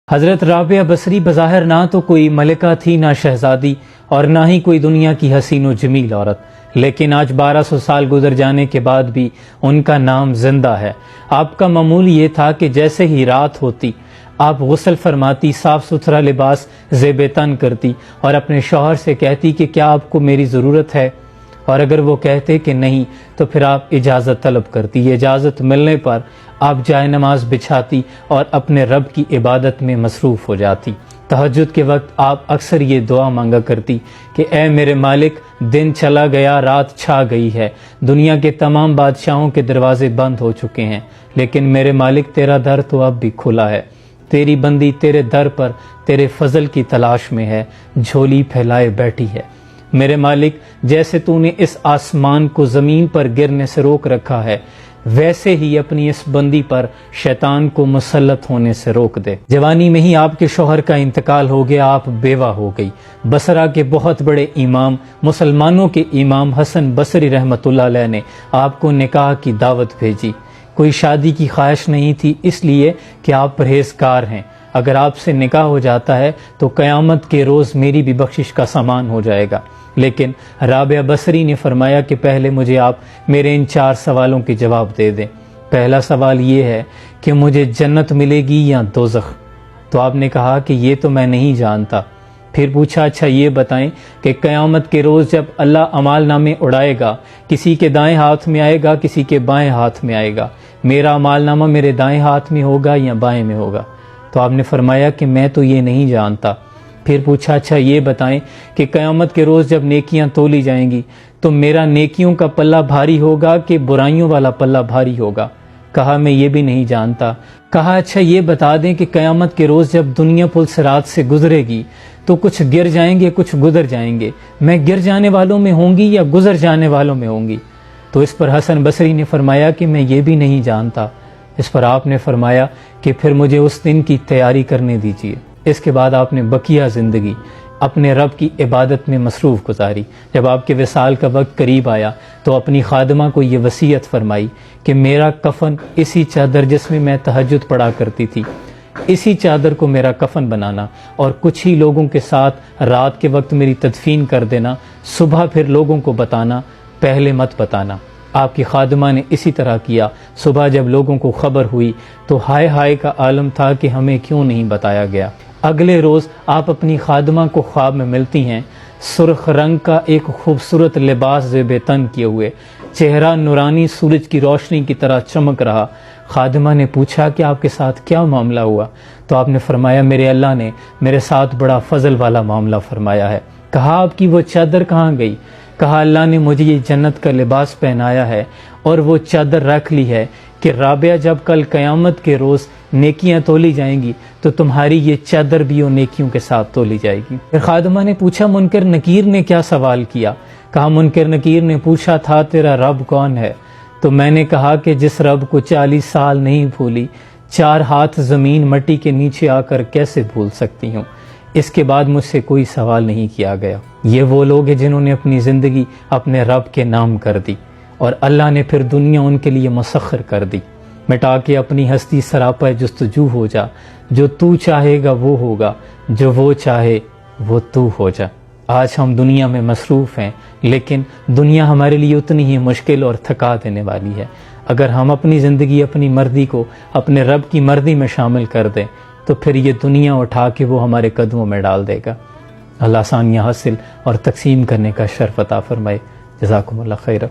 حضرت رابعہ بصری بظاہر نہ تو کوئی ملکہ تھی، نہ شہزادی، اور نہ ہی کوئی دنیا کی حسین و جمیل عورت، لیکن آج 1200 سال گزر جانے کے بعد بھی ان کا نام زندہ ہے۔ آپ کا معمول یہ تھا کہ جیسے ہی رات ہوتی آپ غسل فرماتی، صاف ستھرا لباس زیب تن کرتی اور اپنے شوہر سے کہتی کہ کیا آپ کو میری ضرورت ہے، اور اگر وہ کہتے کہ نہیں تو پھر آپ اجازت طلب کرتی۔ اجازت ملنے پر آپ جائے نماز بچھاتی اور اپنے رب کی عبادت میں مصروف ہو جاتی۔ تہجد کے وقت آپ اکثر یہ دعا مانگا کرتی کہ اے میرے مالک، دن چلا گیا، رات چھا گئی ہے، دنیا کے تمام بادشاہوں کے دروازے بند ہو چکے ہیں، لیکن میرے مالک تیرا در تو اب بھی کھلا ہے، تیری بندی تیرے در پر تیرے فضل کی تلاش میں ہے، جھولی پھیلائے بیٹھی ہے۔ میرے مالک، جیسے تو نے اس آسمان کو زمین پر گرنے سے روک رکھا ہے، ویسے ہی اپنی اس بندی پر شیطان کو مسلط ہونے سے روک دے۔ جوانی میں ہی آپ کے شوہر کا انتقال ہو گیا، آپ بیوہ ہو گئی۔ بصرہ کے بہت بڑے امام، مسلمانوں کے امام حسن بصری رحمۃ اللہ علیہ نے آپ کو نکاح کی دعوت بھیجی۔ کوئی شادی کی خواہش نہیں تھی، اس لیے کہ آپ پرہیزگار ہیں۔ اگر آپ سے نکاح ہو جاتا ہے تو قیامت کے روز میری بھی بخشش کا سامان ہو جائے گا، لیکن رابعہ بصری نے فرمایا کہ پہلے مجھے آپ میرے ان 4 سوالوں کے جواب دے دیں۔ پہلا سوال یہ ہے کہ مجھے جنت ملے گی یا دوزخ؟ تو آپ نے کہا کہ یہ تو میں نہیں جانتا۔ پھر پوچھا اچھا یہ بتائیں کہ قیامت کے روز جب اللہ اعمال نامے اڑائے گا، کسی کے دائیں ہاتھ میں آئے گا، کسی کے بائیں ہاتھ میں آئے گا، میرا اعمال نامہ میرے دائیں ہاتھ میں ہوگا یا بائیں میں ہوگا؟ تو آپ نے فرمایا کہ میں تو یہ نہیں جانتا۔ پھر پوچھا اچھا یہ بتائیں کہ قیامت کے روز جب نیکیاں تولی جائیں گی تو میرا نیکیوں کا پلہ بھاری ہوگا کہ برائیوں والا پلہ بھاری ہوگا؟ کہا میں یہ بھی نہیں جانتا۔ کہا اچھا یہ بتا دیں کہ قیامت کے روز جب دنیا پل صراط سے گزرے گی تو کچھ گر جائیں گے، کچھ گزر جائیں گے، میں گر جانے والوں میں ہوں گی یا گزر جانے والوں میں ہوں گی؟ تو اس پر حسن بصری نے فرمایا کہ میں یہ بھی نہیں جانتا۔ اس پر آپ نے فرمایا کہ پھر مجھے اس دن کی تیاری کرنے دیجیے۔ اس کے بعد آپ نے بقیہ زندگی اپنے رب کی عبادت میں مصروف گزاری۔ جب آپ کے وصال کا وقت قریب آیا تو اپنی خادمہ کو یہ وصیت فرمائی کہ میرا کفن اسی چادر جس میں میں تہجد پڑھا کرتی تھی، اسی چادر کو میرا کفن بنانا، اور کچھ ہی لوگوں کے ساتھ رات کے وقت میری تدفین کر دینا، صبح پھر لوگوں کو بتانا، پہلے مت بتانا۔ آپ کی خادمہ نے اسی طرح کیا۔ صبح جب لوگوں کو خبر ہوئی تو ہائے ہائے کا عالم تھا کہ ہمیں کیوں نہیں بتایا گیا۔ اگلے روز آپ اپنی خادمہ کو خواب میں ملتی ہیں، سرخ رنگ کا ایک خوبصورت لباس زیب تن کیے ہوئے، چہرہ نورانی سورج کی روشنی کی طرح چمک رہا۔ خادمہ نے پوچھا کہ آپ کے ساتھ کیا معاملہ ہوا؟ تو آپ نے فرمایا میرے اللہ نے میرے ساتھ بڑا فضل والا معاملہ فرمایا ہے۔ کہا آپ کی وہ چادر کہاں گئی؟ کہا اللہ نے مجھے یہ جنت کا لباس پہنایا ہے اور وہ چادر رکھ لی ہے کہ رابعہ جب کل قیامت کے روز نیکیاں تولی جائیں گی تو تمہاری یہ چادر بھی وہ نیکیوں کے ساتھ تولی جائے گی۔ پھر خادمہ نے پوچھا منکر نکیر نے کیا سوال کیا؟ کہا منکر نکیر نے پوچھا تھا تیرا رب کون ہے؟ تو میں نے کہا کہ جس رب کو 40 سال نہیں بھولی، 4 ہاتھ زمین مٹی کے نیچے آ کر کیسے بھول سکتی ہوں؟ اس کے بعد مجھ سے کوئی سوال نہیں کیا گیا۔ یہ وہ لوگ ہیں جنہوں نے اپنی زندگی اپنے رب کے نام کر دی اور اللہ نے پھر دنیا ان کے لیے مسخر کر دی۔ مٹا کے اپنی ہستی سراپا جستجو ہو جا، جو تو چاہے گا وہ ہوگا، جو وہ چاہے وہ تو ہو جا۔ آج ہم دنیا میں مصروف ہیں، لیکن دنیا ہمارے لیے اتنی ہی مشکل اور تھکا دینے والی ہے۔ اگر ہم اپنی زندگی اپنی مرضی کو اپنے رب کی مرضی میں شامل کر دیں تو پھر یہ دنیا اٹھا کے وہ ہمارے قدموں میں ڈال دے گا۔ اللہ آسانیاں حاصل اور تقسیم کرنے کا شرف عطا فرمائے۔ جزاکم اللہ خیرہ۔